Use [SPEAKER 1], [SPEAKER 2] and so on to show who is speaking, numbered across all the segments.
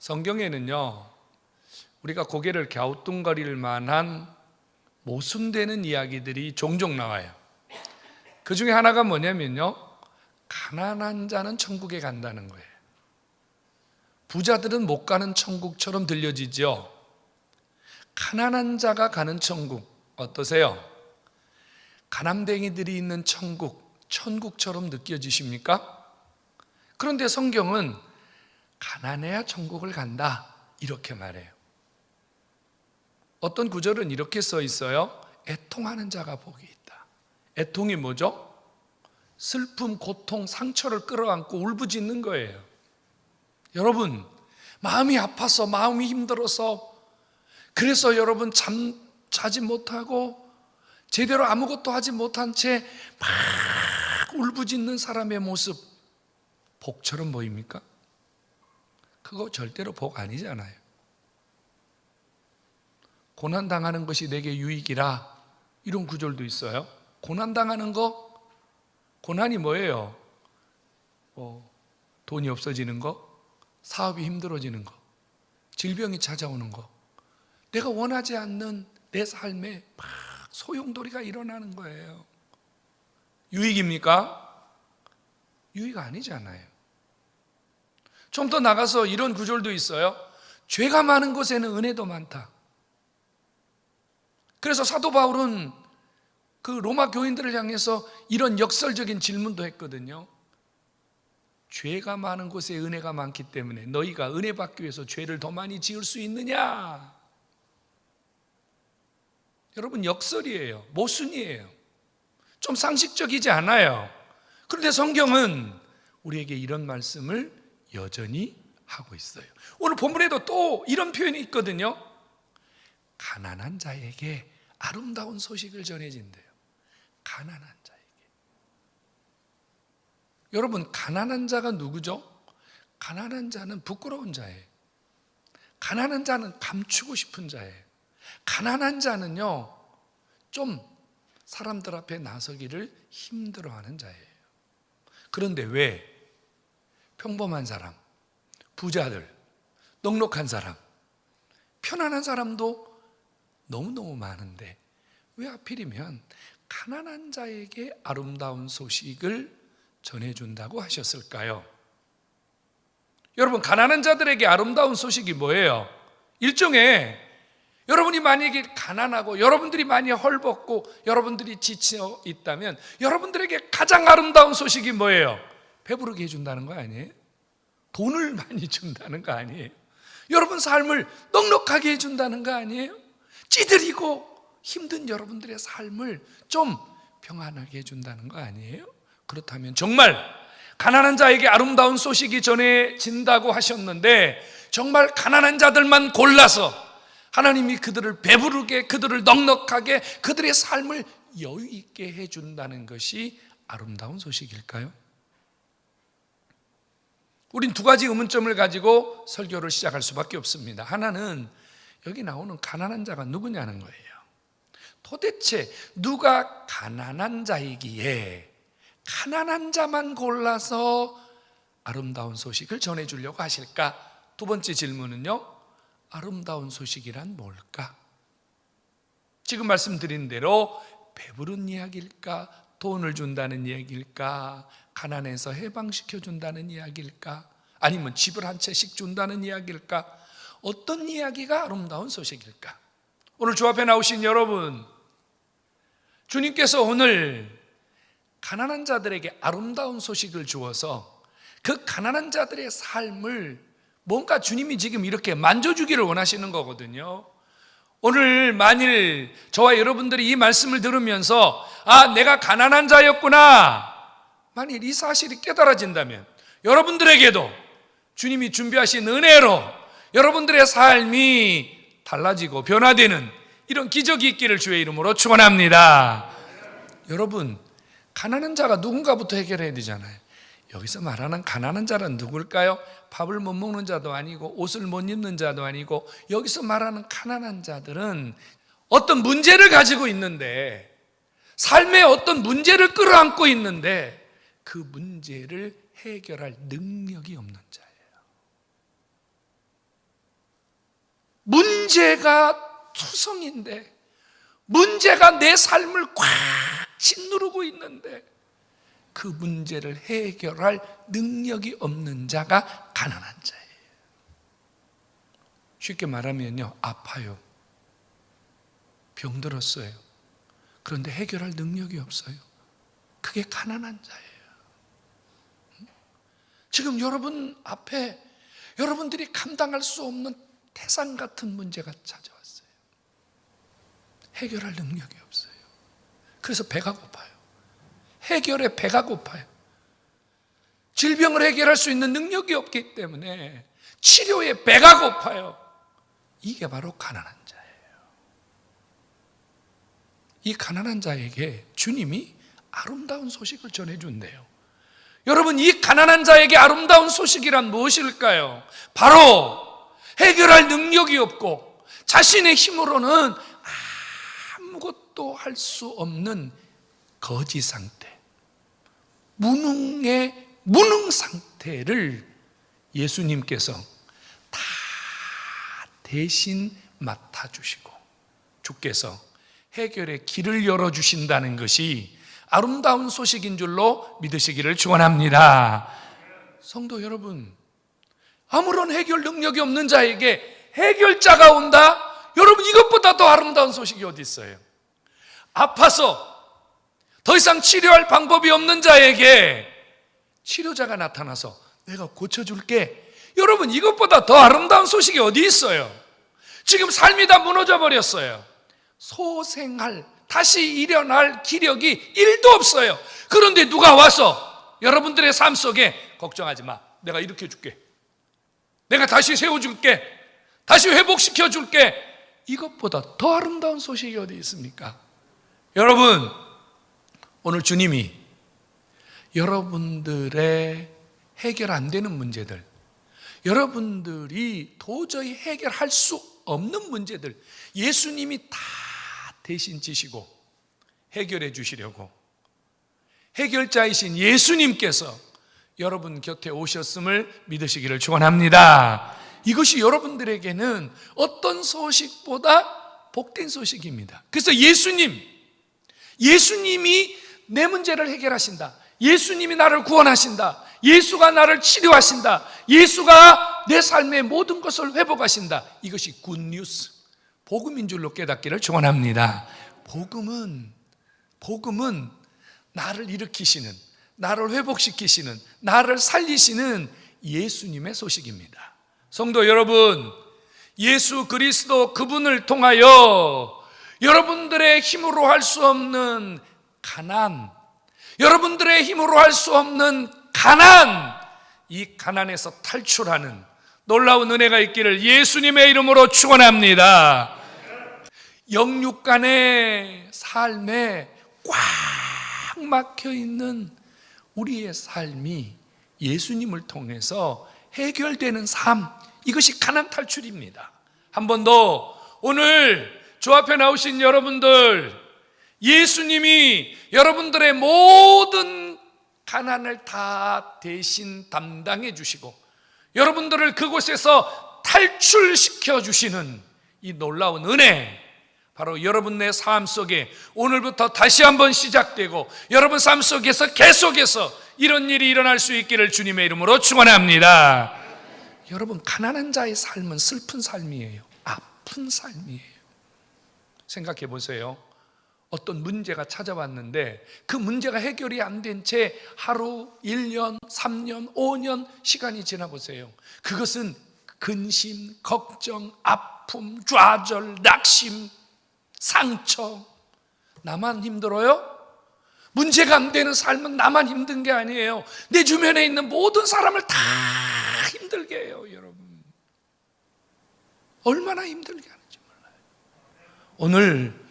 [SPEAKER 1] 성경에는요, 우리가 고개를 갸우뚱거릴 만한 모순되는 이야기들이 종종 나와요. 그 중에 하나가 뭐냐면요, 가난한 자는 천국에 간다는 거예요. 부자들은 못 가는 천국처럼 들려지죠. 가난한 자가 가는 천국 어떠세요? 가남댕이들이 있는 천국, 천국처럼 느껴지십니까? 그런데 성경은 가난해야 천국을 간다 이렇게 말해요. 어떤 구절은 이렇게 써 있어요. 애통하는 자가 복이 있다. 애통이 뭐죠? 슬픔, 고통, 상처를 끌어안고 울부짖는 거예요. 여러분, 마음이 아파서, 마음이 힘들어서, 그래서 여러분 자지 못하고 제대로 아무것도 하지 못한 채 막 울부짖는 사람의 모습, 복처럼 보입니까? 그거 절대로 복 아니잖아요. 고난당하는 것이 내게 유익이라, 이런 구절도 있어요. 고난당하는 거, 고난이 뭐예요? 돈이 없어지는 거, 사업이 힘들어지는 거, 질병이 찾아오는 거, 내가 원하지 않는 내 삶에 막 소용돌이가 일어나는 거예요. 유익입니까? 유익 아니잖아요. 좀 더 나가서 이런 구절도 있어요. 죄가 많은 곳에는 은혜도 많다. 그래서 사도 바울은 그 로마 교인들을 향해서 이런 역설적인 질문도 했거든요. 죄가 많은 곳에 은혜가 많기 때문에 너희가 은혜 받기 위해서 죄를 더 많이 지을 수 있느냐? 여러분, 역설이에요. 모순이에요. 좀 상식적이지 않아요. 그런데 성경은 우리에게 이런 말씀을 여전히 하고 있어요. 오늘 본문에도 또 이런 표현이 있거든요. 가난한 자에게 아름다운 소식을 전해진대요. 가난한 자에게. 여러분, 가난한 자가 누구죠? 가난한 자는 부끄러운 자예요. 가난한 자는 감추고 싶은 자예요. 가난한 자는요, 좀 사람들 앞에 나서기를 힘들어하는 자예요. 그런데 왜 평범한 사람, 부자들, 넉넉한 사람, 편안한 사람도 너무너무 많은데 왜 하필이면 가난한 자에게 아름다운 소식을 전해준다고 하셨을까요? 여러분, 가난한 자들에게 아름다운 소식이 뭐예요? 일종의, 여러분이 만약에 가난하고 여러분들이 많이 헐벗고 여러분들이 지쳐 있다면 여러분들에게 가장 아름다운 소식이 뭐예요? 배부르게 해준다는 거 아니에요? 돈을 많이 준다는 거 아니에요? 여러분 삶을 넉넉하게 해준다는 거 아니에요? 찌들이고 힘든 여러분들의 삶을 좀 평안하게 해준다는 거 아니에요? 그렇다면 정말 가난한 자에게 아름다운 소식이 전해진다고 하셨는데, 정말 가난한 자들만 골라서 하나님이 그들을 배부르게, 그들을 넉넉하게, 그들의 삶을 여유 있게 해준다는 것이 아름다운 소식일까요? 우린 두 가지 의문점을 가지고 설교를 시작할 수밖에 없습니다. 하나는 여기 나오는 가난한 자가 누구냐는 거예요. 도대체 누가 가난한 자이기에 가난한 자만 골라서 아름다운 소식을 전해주려고 하실까? 두 번째 질문은요, 아름다운 소식이란 뭘까? 지금 말씀드린 대로 배부른 이야기일까? 돈을 준다는 이야기일까? 가난해서 해방시켜준다는 이야기일까? 아니면 집을 한 채씩 준다는 이야기일까? 어떤 이야기가 아름다운 소식일까? 오늘 주 앞에 나오신 여러분, 주님께서 오늘 가난한 자들에게 아름다운 소식을 주어서 그 가난한 자들의 삶을 뭔가 주님이 지금 이렇게 만져주기를 원하시는 거거든요. 오늘 만일 저와 여러분들이 이 말씀을 들으면서 내가 가난한 자였구나, 만일 이 사실이 깨달아진다면 여러분들에게도 주님이 준비하신 은혜로 여러분들의 삶이 달라지고 변화되는 이런 기적이 있기를 주의 이름으로 축원합니다. 여러분, 가난한 자가 누군가부터 해결해야 되잖아요. 여기서 말하는 가난한 자는 누굴까요? 밥을 못 먹는 자도 아니고 옷을 못 입는 자도 아니고, 여기서 말하는 가난한 자들은 어떤 문제를 가지고 있는데, 삶에 어떤 문제를 끌어안고 있는데 그 문제를 해결할 능력이 없는 자예요. 문제가 투성인데, 문제가 내 삶을 꽉 짓누르고 있는데 그 문제를 해결할 능력이 없는 자가 가난한 자예요. 쉽게 말하면요, 아파요, 병들었어요. 그런데 해결할 능력이 없어요. 그게 가난한 자예요. 지금 여러분 앞에 여러분들이 감당할 수 없는 태산 같은 문제가 찾아왔어요. 해결할 능력이 없어요. 그래서 배가 고파요. 해결에 배가 고파요. 질병을 해결할 수 있는 능력이 없기 때문에 치료에 배가 고파요. 이게 바로 가난한 자예요. 이 가난한 자에게 주님이 아름다운 소식을 전해준대요. 여러분, 이 가난한 자에게 아름다운 소식이란 무엇일까요? 바로 해결할 능력이 없고 자신의 힘으로는 아무것도 할 수 없는 거지 상태, 무능 상태를 예수님께서 다 대신 맡아주시고 주께서 해결의 길을 열어주신다는 것이 아름다운 소식인 줄로 믿으시기를 축원합니다. 성도 여러분, 아무런 해결 능력이 없는 자에게 해결자가 온다? 여러분, 이것보다 더 아름다운 소식이 어디 있어요? 아파서 더 이상 치료할 방법이 없는 자에게 치료자가 나타나서 내가 고쳐줄게. 여러분, 이것보다 더 아름다운 소식이 어디 있어요? 지금 삶이 다 무너져 버렸어요. 소생할, 다시 일어날 기력이 1도 없어요. 그런데 누가 와서 여러분들의 삶 속에 걱정하지 마, 내가 일으켜 줄게, 내가 다시 세워줄게, 다시 회복시켜 줄게. 이것보다 더 아름다운 소식이 어디 있습니까? 여러분, 오늘 주님이 여러분들의 해결 안 되는 문제들, 여러분들이 도저히 해결할 수 없는 문제들 예수님이 다 대신 지시고 해결해 주시려고 해결자이신 예수님께서 여러분 곁에 오셨음을 믿으시기를 축원합니다. 이것이 여러분들에게는 어떤 소식보다 복된 소식입니다. 그래서 예수님이 내 문제를 해결하신다, 예수님이 나를 구원하신다, 예수가 나를 치료하신다, 예수가 내 삶의 모든 것을 회복하신다. 이것이 굿뉴스, 복음인 줄로 깨닫기를 축원합니다. 복음은 나를 일으키시는, 나를 회복시키시는, 나를 살리시는 예수님의 소식입니다. 성도 여러분, 예수 그리스도 그분을 통하여 여러분들의 힘으로 할 수 없는 가난, 여러분들의 힘으로 할 수 없는 가난, 이 가난에서 탈출하는 놀라운 은혜가 있기를 예수님의 이름으로 축원합니다. 영육간의 삶에 꽉 막혀 있는 우리의 삶이 예수님을 통해서 해결되는 삶, 이것이 가난 탈출입니다. 한 번 더, 오늘 주 앞에 나오신 여러분들, 예수님이 여러분들의 모든 가난을 다 대신 담당해 주시고 여러분들을 그곳에서 탈출시켜 주시는 이 놀라운 은혜, 바로 여러분의 삶 속에 오늘부터 다시 한번 시작되고 여러분 삶 속에서 계속해서 이런 일이 일어날 수 있기를 주님의 이름으로 축원합니다. 여러분, 가난한 자의 삶은 슬픈 삶이에요. 아픈 삶이에요. 생각해 보세요. 어떤 문제가 찾아왔는데 그 문제가 해결이 안 된 채 하루, 1년, 3년, 5년 시간이 지나 보세요. 그것은 근심, 걱정, 아픔, 좌절, 낙심, 상처. 나만 힘들어요? 문제가 안 되는 삶은 나만 힘든 게 아니에요. 내 주변에 있는 모든 사람을 다 힘들게 해요. 여러분, 얼마나 힘들게 하는지 몰라요. 오늘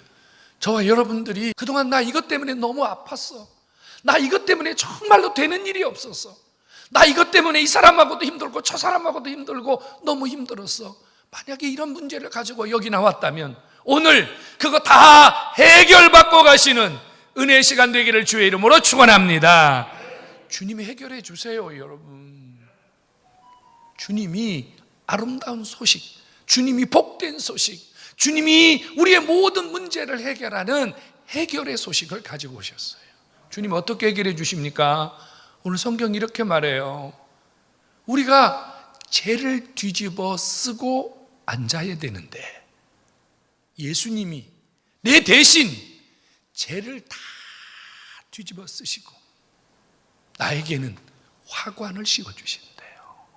[SPEAKER 1] 저와 여러분들이 그동안 나 이것 때문에 너무 아팠어, 나 이것 때문에 정말로 되는 일이 없었어, 나 이것 때문에 이 사람하고도 힘들고 저 사람하고도 힘들고 너무 힘들었어. 만약에 이런 문제를 가지고 여기 나왔다면 오늘 그거 다 해결받고 가시는 은혜의 시간 되기를 주의 이름으로 축원합니다. 주님이 해결해 주세요. 여러분, 주님이 아름다운 소식, 주님이 복된 소식, 주님이 우리의 모든 문제를 해결하는 해결의 소식을 가지고 오셨어요. 주님 어떻게 해결해 주십니까? 오늘 성경이 이렇게 말해요. 우리가 죄를 뒤집어 쓰고 앉아야 되는데 예수님이 내 대신 죄를 다 뒤집어 쓰시고 나에게는 화관을 씌워주신대요.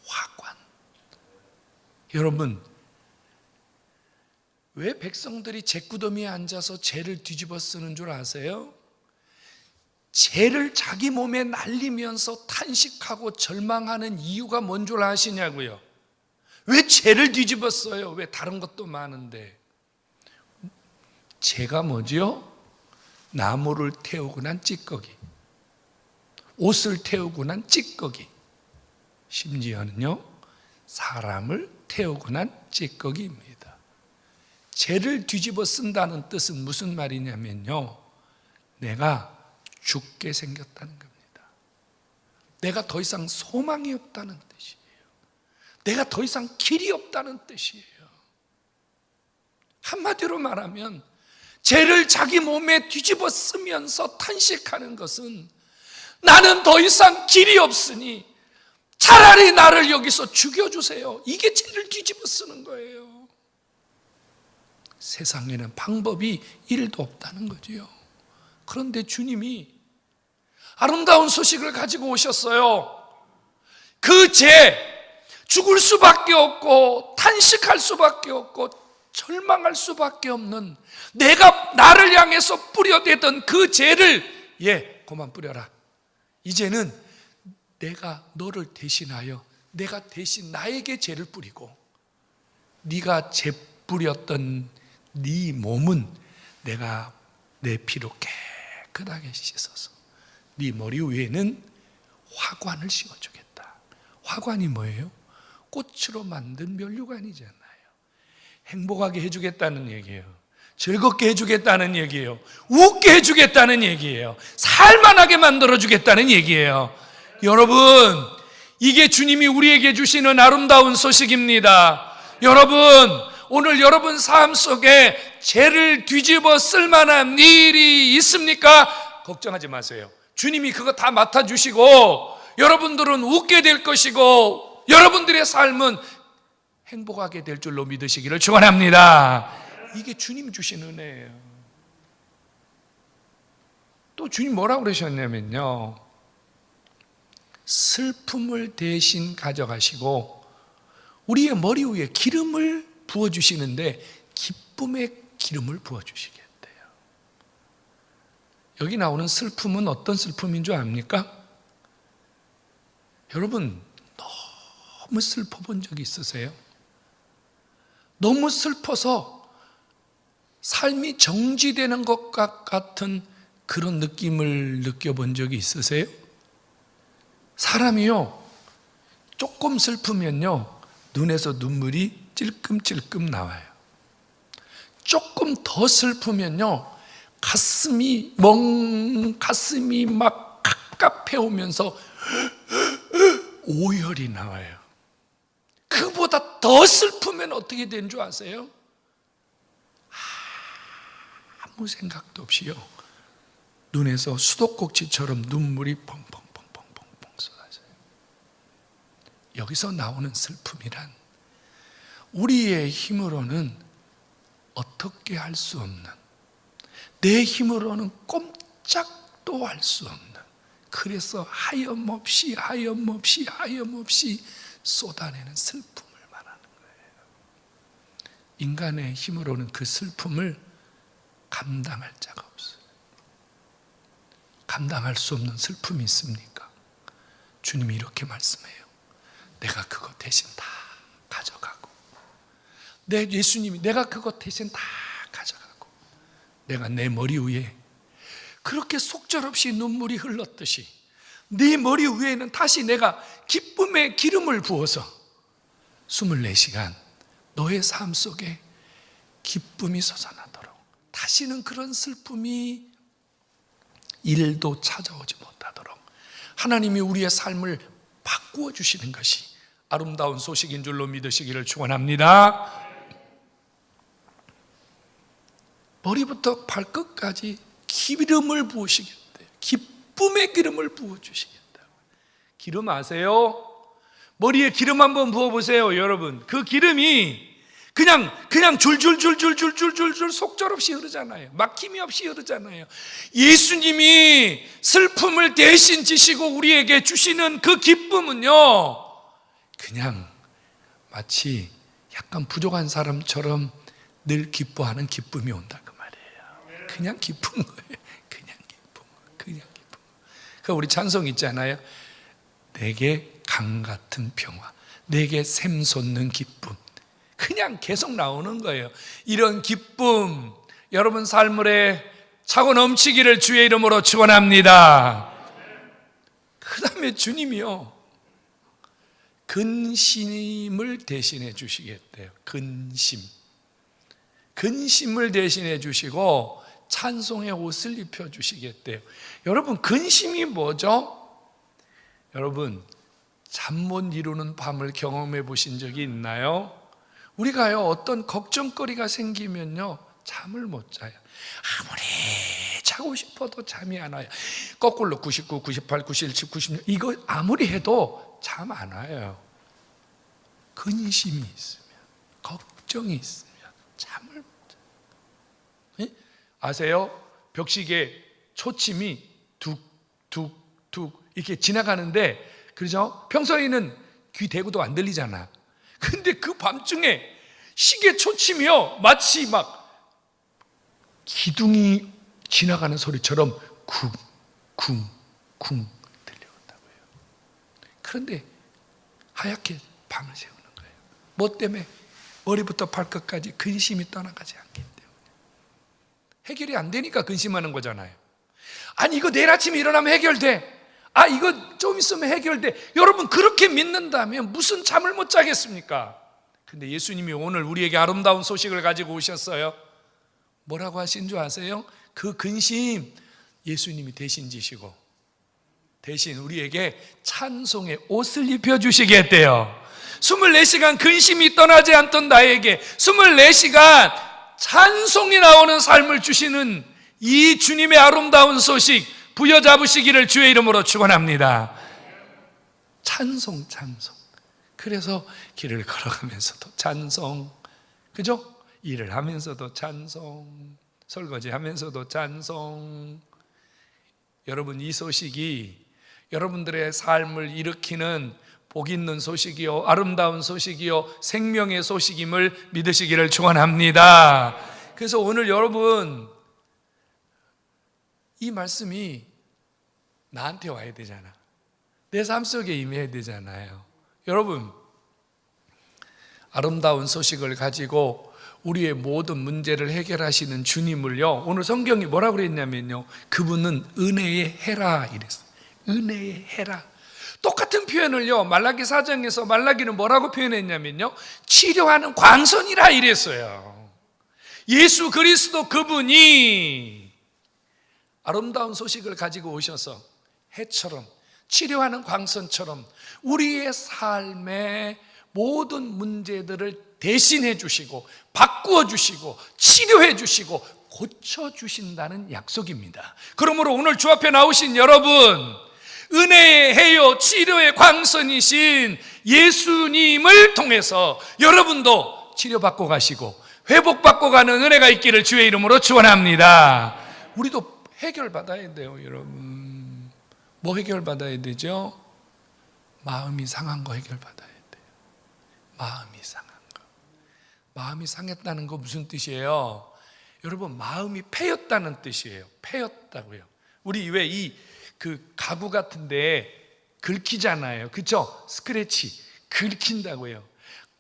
[SPEAKER 1] 화관. 여러분, 왜 백성들이 잿구더미에 앉아서 죄를 뒤집어 쓰는 줄 아세요? 죄를 자기 몸에 날리면서 탄식하고 절망하는 이유가 뭔 줄 아시냐고요? 왜 죄를 뒤집어 써요? 왜 다른 것도 많은데? 죄가 뭐지요? 나무를 태우고 난 찌꺼기, 옷을 태우고 난 찌꺼기, 심지어는요 사람을 태우고 난 찌꺼기입니다. 죄를 뒤집어 쓴다는 뜻은 무슨 말이냐면요, 내가 죽게 생겼다는 겁니다. 내가 더 이상 소망이 없다는 뜻이에요. 내가 더 이상 길이 없다는 뜻이에요. 한마디로 말하면 죄를 자기 몸에 뒤집어 쓰면서 탄식하는 것은 나는 더 이상 길이 없으니 차라리 나를 여기서 죽여주세요. 이게 죄를 뒤집어 쓰는 거예요. 세상에는 방법이 1도 없다는 거지요. 그런데 주님이 아름다운 소식을 가지고 오셨어요. 그 죄, 죽을 수밖에 없고 탄식할 수밖에 없고 절망할 수밖에 없는 내가 나를 향해서 뿌려대던 그 죄를 그만 뿌려라. 이제는 내가 너를 대신하여 내가 대신 나에게 죄를 뿌리고 네가 죄 뿌렸던 네 몸은 내가 내 피로 깨끗하게 씻어서 네 머리 위에는 화관을 씌워주겠다. 화관이 뭐예요? 꽃으로 만든 면류관이잖아요. 행복하게 해주겠다는 얘기예요. 즐겁게 해주겠다는 얘기예요. 웃게 해주겠다는 얘기예요. 살만하게 만들어주겠다는 얘기예요. 여러분, 이게 주님이 우리에게 주시는 아름다운 소식입니다. 여러분, 오늘 여러분 삶 속에 죄를 뒤집어 쓸 만한 일이 있습니까? 걱정하지 마세요. 주님이 그거 다 맡아주시고 여러분들은 웃게 될 것이고 여러분들의 삶은 행복하게 될 줄로 믿으시기를 축원합니다. 이게 주님 주신 은혜예요. 또 주님 뭐라고 그러셨냐면요, 슬픔을 대신 가져가시고 우리의 머리 위에 기름을 부어주시는데 기쁨의 기름을 부어주시겠대요. 여기 나오는 슬픔은 어떤 슬픔인 줄 압니까? 여러분, 너무 슬퍼 본 적이 있으세요? 너무 슬퍼서 삶이 정지되는 것 같은 그런 느낌을 느껴본 적이 있으세요? 사람이요, 조금 슬프면요 눈에서 눈물이 찔끔찔끔 나와요. 조금 더 슬프면요 가슴이 막 갑갑해오면서 오열이 나와요. 그보다 더 슬프면 어떻게 되는 줄 아세요? 아무 생각도 없이요 눈에서 수도꼭지처럼 눈물이 펑펑펑펑펑 쏟아져요. 여기서 나오는 슬픔이란 우리의 힘으로는 어떻게 할 수 없는, 내 힘으로는 꼼짝도 할 수 없는, 그래서 하염없이 쏟아내는 슬픔을 말하는 거예요. 인간의 힘으로는 그 슬픔을 감당할 자가 없어요. 감당할 수 없는 슬픔이 있습니까? 주님이 이렇게 말씀해요. 내가 그거 대신 다 가져가고, 예수님이 내가 그거 대신 다 가져가고, 내가 내 머리 위에 그렇게 속절없이 눈물이 흘렀듯이 네 머리 위에는 다시 내가 기쁨의 기름을 부어서 24시간 너의 삶 속에 기쁨이 솟아나도록, 다시는 그런 슬픔이 일도 찾아오지 못하도록 하나님이 우리의 삶을 바꾸어 주시는 것이 아름다운 소식인 줄로 믿으시기를 축원합니다. 머리부터 발끝까지 기름을 부으시겠대요. 기쁨의 기름을 부어주시겠다. 기름 아세요? 머리에 기름 한번 부어보세요, 여러분. 그 기름이 그냥 줄줄줄줄줄줄줄줄 속절없이 흐르잖아요. 막힘이 없이 흐르잖아요. 예수님이 슬픔을 대신 지시고 우리에게 주시는 그 기쁨은요, 그냥 마치 약간 부족한 사람처럼 늘 기뻐하는 기쁨이 온다 그 말이에요. 그냥 기쁜 거예요. 그냥 기쁨. 그 우리 찬송 있잖아요. 내게 강 같은 평화, 내게 샘솟는 기쁨. 그냥 계속 나오는 거예요. 이런 기쁨 여러분 삶에 차고 넘치기를 주의 이름으로 축원합니다. 그 다음에 주님이요, 근심을 대신해 주시겠대요. 근심을 대신해 주시고 찬송의 옷을 입혀 주시겠대요. 여러분, 근심이 뭐죠? 여러분, 잠 못 이루는 밤을 경험해 보신 적이 있나요? 우리가요, 어떤 걱정거리가 생기면요, 잠을 못 자요. 아무리 자고 싶어도 잠이 안 와요. 거꾸로 99, 98, 97, 96 이거 아무리 해도 잠 안 와요. 근심이 있으면, 걱정이 있으면 잠을 못 자요. 아세요? 벽시계 초침이 툭툭툭 이렇게 지나가는데, 그렇죠? 평소에는 귀 대고도 안 들리잖아. 근데 그 밤중에 시계 초침이요, 마치 막 기둥이 지나가는 소리처럼 쿵쿵쿵 들려온다고요. 그런데 하얗게 밤을 새우는 거예요. 뭐 때문에? 머리부터 발끝까지 근심이 떠나가지 않기 때문에. 해결이 안 되니까 근심하는 거잖아요. 아니, 이거 내일 아침에 일어나면 해결돼. 아, 이거 좀 있으면 해결돼. 여러분, 그렇게 믿는다면 무슨 잠을 못 자겠습니까? 근데 예수님이 오늘 우리에게 아름다운 소식을 가지고 오셨어요. 뭐라고 하신 줄 아세요? 그 근심 예수님이 대신 지시고 대신 우리에게 찬송의 옷을 입혀주시겠대요. 24시간 근심이 떠나지 않던 나에게 24시간 찬송이 나오는 삶을 주시는 이 주님의 아름다운 소식 부여잡으시기를 주의 이름으로 축원합니다. 찬송. 그래서 길을 걸어가면서도 찬송, 그죠? 일을 하면서도 찬송, 설거지 하면서도 찬송. 여러분, 이 소식이 여러분들의 삶을 일으키는 복 있는 소식이요, 아름다운 소식이요, 생명의 소식임을 믿으시기를 축원합니다. 그래서 오늘 여러분, 이 말씀이 나한테 와야 되잖아. 내 삶 속에 임해야 되잖아요. 여러분, 아름다운 소식을 가지고 우리의 모든 문제를 해결하시는 주님을요, 오늘 성경이 뭐라고 그랬냐면요, 그분은 은혜의 해라 이랬어요. 은혜의 해라. 똑같은 표현을요, 말라기 4장에서 말라기는 뭐라고 표현했냐면요, 치료하는 광선이라 이랬어요. 예수 그리스도 그분이 아름다운 소식을 가지고 오셔서 해처럼, 치료하는 광선처럼 우리의 삶의 모든 문제들을 대신해 주시고 바꾸어 주시고 치료해 주시고 고쳐 주신다는 약속입니다. 그러므로 오늘 주 앞에 나오신 여러분, 은혜의 해요 치료의 광선이신 예수님을 통해서 여러분도 치료받고 가시고 회복받고 가는 은혜가 있기를 주의 이름으로 축원합니다. 우리도 해결받아야 돼요, 여러분. 뭐 해결받아야 되죠? 마음이 상한 거 해결받아야 돼요. 마음이 상한 거. 마음이 상했다는 거 무슨 뜻이에요? 여러분, 마음이 패였다는 뜻이에요. 패였다고요. 우리 왜 그 가구 같은데 긁히잖아요, 그렇죠? 스크래치 긁힌다고요.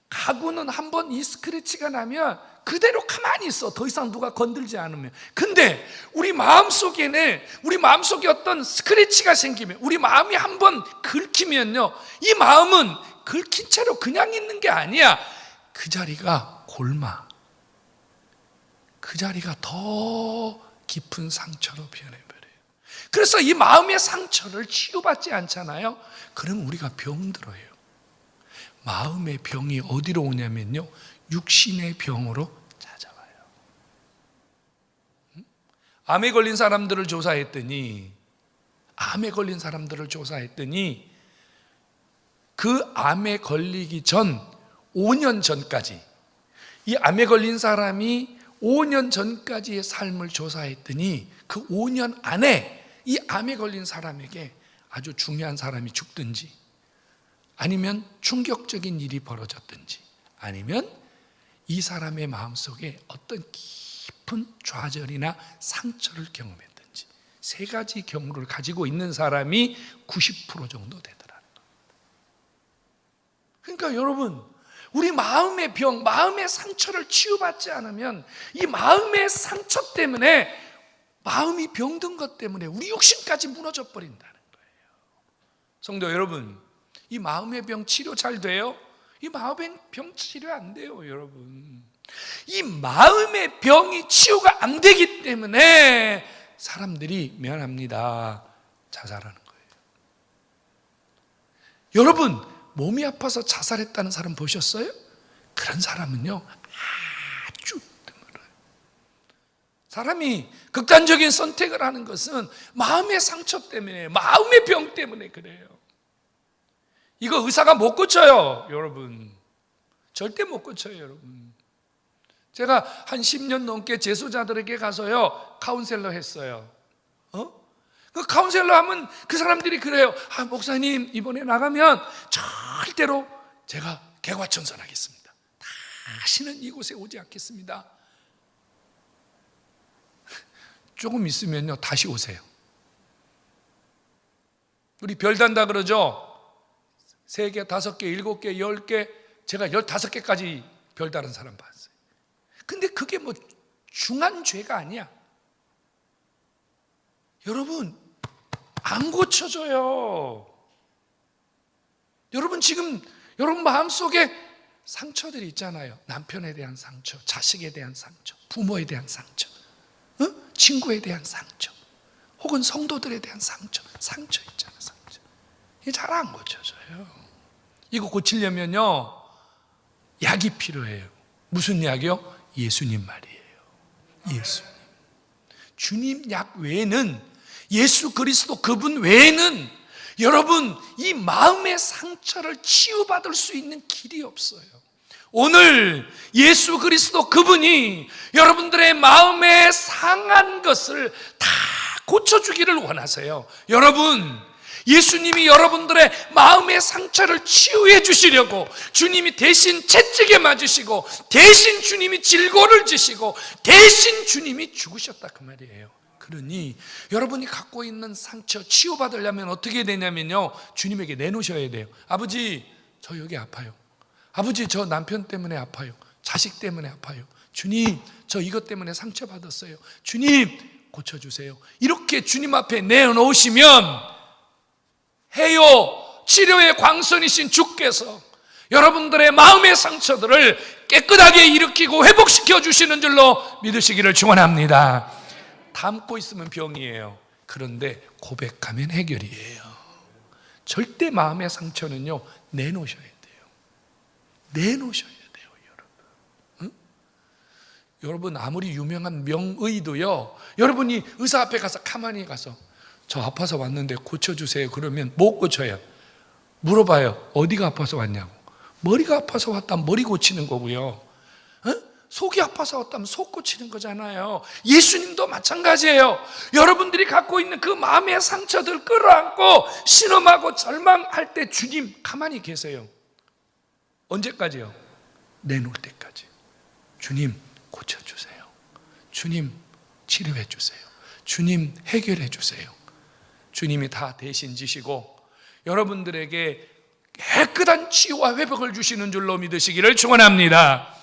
[SPEAKER 1] 가구는 한번 이 스크래치가 나면 그대로 가만히 있어, 더 이상 누가 건들지 않으면. 근데 우리 마음속에 어떤 스크래치가 생기면, 우리 마음이 한번 긁히면요, 이 마음은 긁힌 채로 그냥 있는 게 아니야. 그 자리가 골마, 그 자리가 더 깊은 상처로 변해버려요. 그래서 이 마음의 상처를 치료받지 않잖아요. 그럼 우리가 병들어요. 마음의 병이 어디로 오냐면요, 육신의 병으로 찾아와요. 암에 걸린 사람들을 조사했더니 그 암에 걸리기 전 5년 전까지, 이 암에 걸린 사람이 5년 전까지의 삶을 조사했더니 그 5년 안에 이 암에 걸린 사람에게 아주 중요한 사람이 죽든지, 아니면 충격적인 일이 벌어졌든지, 아니면 이 사람의 마음속에 어떤 깊은 좌절이나 상처를 경험했든지, 세 가지 경우를 가지고 있는 사람이 90% 정도 되더라는 거예요. 그러니까 여러분, 우리 마음의 병, 마음의 상처를 치유받지 않으면 이 마음의 상처 때문에, 마음이 병든 것 때문에 우리 육신까지 무너져 버린다는 거예요. 성도 여러분, 이 마음의 병 치료 잘 돼요? 이 마음의 병 치료 안 돼요, 여러분. 이 마음의 병이 치유가 안 되기 때문에 사람들이 미안합니다, 자살하는 거예요. 여러분, 몸이 아파서 자살했다는 사람 보셨어요? 그런 사람은요, 아주 드물어요. 사람이 극단적인 선택을 하는 것은 마음의 상처 때문에, 마음의 병 때문에 그래요. 이거 의사가 못 고쳐요, 여러분. 절대 못 고쳐요, 여러분. 제가 한 10년 넘게 재소자들에게 가서요, 카운셀러 했어요. 그 카운셀러 하면 그 사람들이 그래요. 목사님, 이번에 나가면 절대로 제가 개과천선하겠습니다. 다시는 이곳에 오지 않겠습니다. 조금 있으면요, 다시 오세요. 우리 별단다 그러죠? 3개, 5개, 7개, 10개, 제가 15개까지 별다른 사람 봤어요. 근데 그게 뭐 중한 죄가 아니야. 여러분, 안 고쳐져요. 여러분, 지금 여러분 마음속에 상처들이 있잖아요. 남편에 대한 상처, 자식에 대한 상처, 부모에 대한 상처, 친구에 대한 상처, 혹은 성도들에 대한 상처 있잖아요. 상처. 이게 잘 안 고쳐져요. 이거 고치려면요, 약이 필요해요. 무슨 약이요? 예수님 말이에요. 예수님. 주님 약 외에는, 예수 그리스도 그분 외에는 여러분, 이 마음의 상처를 치유받을 수 있는 길이 없어요. 오늘 예수 그리스도 그분이 여러분들의 마음에 상한 것을 다 고쳐주기를 원하세요. 여러분, 예수님이 여러분들의 마음의 상처를 치유해 주시려고 주님이 대신 채찍에 맞으시고, 대신 주님이 질고를 지시고, 대신 주님이 죽으셨다, 그 말이에요. 그러니 여러분이 갖고 있는 상처 치유받으려면 어떻게 되냐면요, 주님에게 내놓으셔야 돼요. 아버지, 저 여기 아파요. 아버지, 저 남편 때문에 아파요. 자식 때문에 아파요. 주님, 저 이것 때문에 상처받았어요. 주님, 고쳐주세요. 이렇게 주님 앞에 내놓으시면 해요, 치료의 광선이신 주께서 여러분들의 마음의 상처들을 깨끗하게 일으키고 회복시켜 주시는 줄로 믿으시기를 축원합니다. 담고 있으면 병이에요. 그런데 고백하면 해결이에요. 절대 마음의 상처는요, 내놓으셔야 돼요. 내놓으셔야 돼요, 여러분. 여러분, 아무리 유명한 명의도요, 여러분이 의사 앞에 가서 가만히 가서 저 아파서 왔는데 고쳐주세요 그러면 못 고쳐요. 물어봐요. 어디가 아파서 왔냐고. 머리가 아파서 왔다면 머리 고치는 거고요, 속이 아파서 왔다면 속 고치는 거잖아요. 예수님도 마찬가지예요. 여러분들이 갖고 있는 그 마음의 상처들 끌어안고 신음하고 절망할 때 주님 가만히 계세요. 언제까지요? 내놓을 때까지. 주님 고쳐주세요. 주님 치료해 주세요. 주님 해결해 주세요. 주님이 다 대신 지시고 여러분들에게 깨끗한 치유와 회복을 주시는 줄로 믿으시기를 축원합니다.